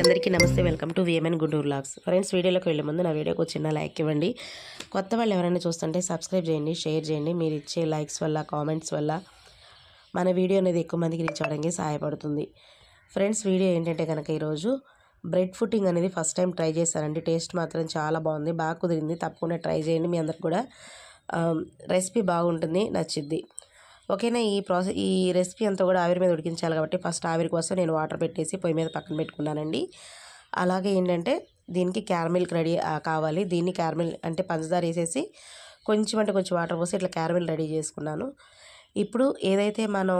అందరికీ నమస్తే, welcome to విఎంఎన్ Guntur vlogs. Friends, వీడియోలోకి వెళ్ళే ముందు నా వీడియోకి చిన్న లైక్ ఇవ్వండి. కొత్త వాళ్ళు ఎవరైనా చూస్తుంటే సబ్స్క్రైబ్ చేయండి, షేర్ చేయండి. మీరు ఇచ్చే లైక్స్ వల్ల, కామెంట్స్ వల్ల మన వీడియో అనేది ఎక్కువ మందికి రీచ్ అవ్వడానికి సహాయపడుతుంది. ఫ్రెండ్స్, వీడియో ఏంటంటే కనుక ఈరోజు బ్రెడ్ ఫుడ్డింగ్ అనేది ఫస్ట్ టైం ట్రై చేశానండి. టేస్ట్ మాత్రం చాలా బాగుంది, బాగా కుదిరింది. తప్పకుండా ట్రై చేయండి, మీ అందరికి కూడా రెసిపీ బాగుంటుంది, నచ్చిద్ది. ఓకేనా. ఈ రెసిపీ అంతా కూడా ఆవిరి మీద ఉడికించాలి కాబట్టి ఫస్ట్ ఆవిరి కోసం నేను వాటర్ పెట్టేసి పొయ్యి మీద పక్కన పెట్టుకున్నానండి. అలాగే ఏంటంటే దీనికి క్యారమిల్ రెడీ కావాలి. దీన్ని క్యారమిల్ అంటే పంచదార వేసేసి కొంచెం వాటర్ పోసి ఇట్లా క్యారమిల్ రెడీ చేసుకున్నాను. ఇప్పుడు ఏదైతే మనం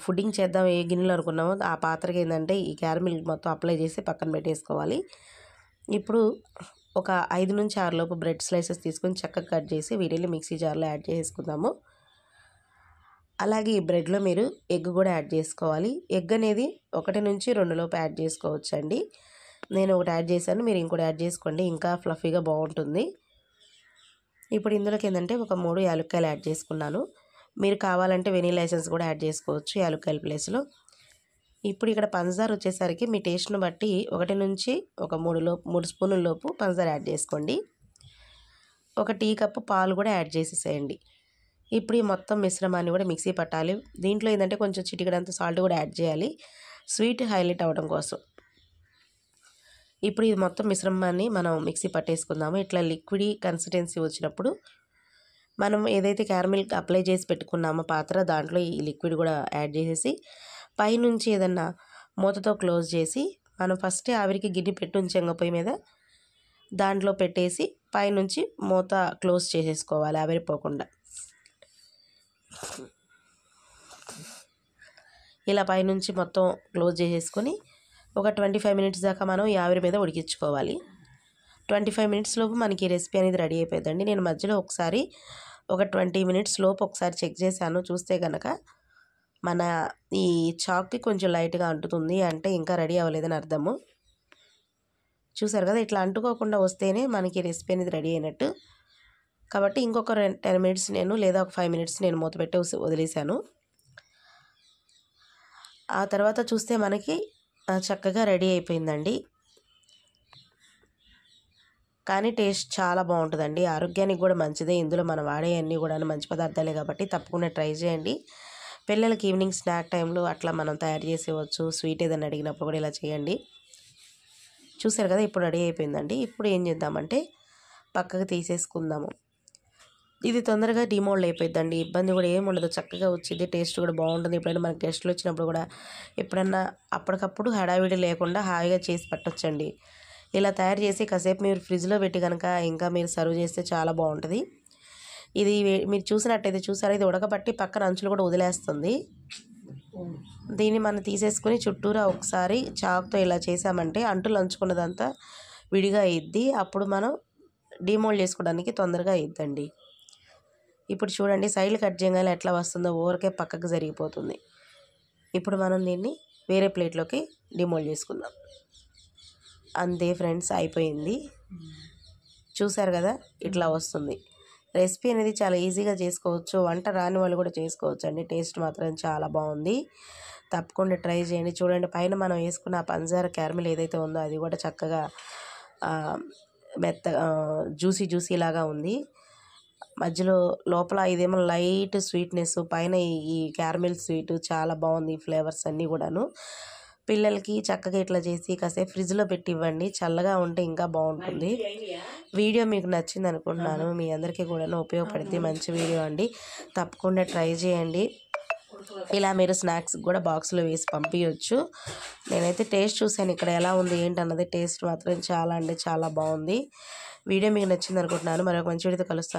ఫుడ్డింగ్ చేద్దాం ఏ గిన్నెలో అనుకున్నామో ఆ పాత్రకి ఏంటంటే ఈ క్యారమిల్ మొత్తం అప్లై చేసి పక్కన పెట్టేసుకోవాలి. ఇప్పుడు ఒక 5 నుంచి 6 లోపు బ్రెడ్ స్లైసెస్ తీసుకొని చక్కగా కట్ చేసి వీటిని మిక్సీ జార్లో యాడ్ చేసుకుందాము. అలాగే ఈ బ్రెడ్లో మీరు ఎగ్ కూడా యాడ్ చేసుకోవాలి. ఎగ్ అనేది 1 నుంచి 2 లోపు యాడ్ చేసుకోవచ్చు అండి. నేను ఒకటి యాడ్ చేశాను, మీరు ఇంకోటి యాడ్ చేసుకోండి, ఇంకా ఫ్లఫీగా బాగుంటుంది. ఇప్పుడు ఇందులోకి ఏంటంటే ఒక 3 యాలక్కాయలు యాడ్ చేసుకున్నాను. మీరు కావాలంటే వెనీలా ఎసెన్స్ కూడా యాడ్ చేసుకోవచ్చు యాలక్కాయల ప్లేస్లో. ఇప్పుడు ఇక్కడ పంచదార వచ్చేసరికి మీ టేస్ట్ను బట్టి 1 నుంచి ఒక 3 స్పూన్ల లోపు పంచదార యాడ్ చేసుకోండి. ఒక టీ కప్పు పాలు కూడా యాడ్ చేసేసేయండి. ఇప్పుడు ఈ మొత్తం మిశ్రమాన్ని కూడా మిక్సీ పట్టాలి. దీంట్లో ఏంటంటే కొంచెం చిటికెడంత సాల్ట్ కూడా యాడ్ చేయాలి, స్వీట్ హైలైట్ అవ్వడం కోసం. ఇప్పుడు ఇది మొత్తం మిశ్రమాన్ని మనం మిక్సీ పట్టేసుకుందాము. ఇట్లా లిక్విడ్ కన్సిస్టెన్సీ వచ్చినప్పుడు మనం ఏదైతే క్యారమిల్ అప్లై చేసి పెట్టుకున్నామో పాత్ర, దాంట్లో ఈ లిక్విడ్ కూడా యాడ్ చేసేసి పైనుంచి ఏదన్నా మూతతో క్లోజ్ చేసి మనం ఫస్టే ఆవిరికి గిన్నె పెట్టి ఉంచాం పొయ్యి మీద, దాంట్లో పెట్టేసి పైనుంచి మూత క్లోజ్ చేసేసుకోవాలి ఆవిరిపోకుండా. ఇలా పైనుంచి మొత్తం క్లోజ్ చేసేసుకొని ఒక 25 మినిట్స్ దాకా మనం ఈ ఆవిరి మీద ఉడికించుకోవాలి. 25 మినిట్స్ లోపు మనకి ఈ రెసిపీ అనేది రెడీ అయిపోయిందండి. నేను మధ్యలో ఒకసారి ఒక 20 మినిట్స్ లోపు ఒకసారి చెక్ చేశాను. చూస్తే కనుక మన ఈ చాక్కి కొంచెం లైట్గా అంటుతుంది, అంటే ఇంకా రెడీ అవ్వలేదని అర్థము. చూసారు కదా, ఇట్లా అంటుకోకుండా వస్తేనే మనకి రెసిపీ అనేది రెడీ అయినట్టు. కాబట్టి ఇంకొక 10 మినిట్స్ నేను లేదా ఒక 5 మినిట్స్ నేను మూత పెట్టి వదిలేశాను. ఆ తర్వాత చూస్తే మనకి చక్కగా రెడీ అయిపోయిందండి. కానీ టేస్ట్ చాలా బాగుంటుందండి, ఆరోగ్యానికి కూడా మంచిదే. ఇందులో మనం వాడే అన్నీ కూడా మంచి పదార్థాలే కాబట్టి తప్పకుండా ట్రై చేయండి. పిల్లలకి ఈవినింగ్ స్నాక్ టైంలో అట్లా మనం తయారు చేసేవచ్చు. స్వీట్ ఏదైనా అడిగినప్పుడు కూడా ఇలా చేయండి. చూసారు కదా, ఇప్పుడు రెడీ అయిపోయిందండి. ఇప్పుడు ఏం చేద్దామంటే పక్కకు తీసేసుకుందాము. ఇది తొందరగా డిమోల్డ్ అయిపోయిందండి, ఇబ్బంది కూడా ఏమి ఉండదు, చక్కగా వచ్చింది, టేస్ట్ కూడా బాగుంటుంది. ఎప్పుడైనా మనకి గెస్టులు వచ్చినప్పుడు కూడా ఎప్పుడన్నా అప్పటికప్పుడు హడావిడి లేకుండా హాయిగా చేసి పెట్టొచ్చండి. ఇలా తయారు చేసి కాసేపు మీరు ఫ్రిడ్జ్లో పెట్టి కనుక ఇంకా మీరు సర్వ్ చేస్తే చాలా బాగుంటుంది. ఇది మీరు చూసినట్టయితే చూసారా, ఇది ఉడకబట్టి పక్కన అంచులు కూడా వదిలేస్తుంది. దీన్ని మనం తీసేసుకుని చుట్టూరా ఒకసారి చాకుతో ఇలా చేసామంటే అంటులు అంచుకున్నదంతా విడిగా అయ్యిద్ది. అప్పుడు మనం డిమోల్డ్ చేసుకోవడానికి తొందరగా అయ్యిద్దండి. ఇప్పుడు చూడండి, సైడ్లు కట్ చేయగానే ఎట్లా వస్తుందో ఊరికే పక్కకు జరిగిపోతుంది. ఇప్పుడు మనం దీన్ని వేరే ప్లేట్లోకి డిమోల్డ్ చేసుకుందాం. అంతే ఫ్రెండ్స్, అయిపోయింది. చూసారు కదా, ఇట్లా వస్తుంది. రెసిపీ అనేది చాలా ఈజీగా చేసుకోవచ్చు, వంట రాని వాళ్ళు కూడా చేసుకోవచ్చు అండి. టేస్ట్ మాత్రం చాలా బాగుంది, తప్పకుండా ట్రై చేయండి. చూడండి, పైన మనం వేసుకున్న పంచదార క్యారమిల్ ఏదైతే ఉందో అది కూడా చక్కగా జ్యూసీ లాగా ఉంది. మధ్యలో లోపల ఇదేమో లైట్ స్వీట్నెస్, పైన ఈ క్యారమిల్ స్వీట్ చాలా బాగుంది. ఫ్లేవర్స్ అన్నీ కూడాను పిల్లలకి చక్కగా ఇట్లా చేసి కాసేపు ఫ్రిడ్జ్లో పెట్టి ఇవ్వండి, చల్లగా ఉంటే ఇంకా బాగుంటుంది. వీడియో మీకు నచ్చింది అనుకుంటున్నాను, మీ అందరికీ కూడా ఉపయోగపడుతుంది. మంచి వీడియో అండి, తప్పకుండా ట్రై చేయండి. ఇలా మీరు స్నాక్స్ కూడా బాక్స్లో వేసి పంపించవచ్చు. నేనైతే టేస్ట్ చూశాను ఇక్కడ ఎలా ఉంది ఏంటన్నది. టేస్ట్ మాత్రం చాలా బాగుంది. వీడియో మీకు నచ్చింది అనుకుంటున్నాను. మరొక మంచి వీడియోతో కలుస్తాను.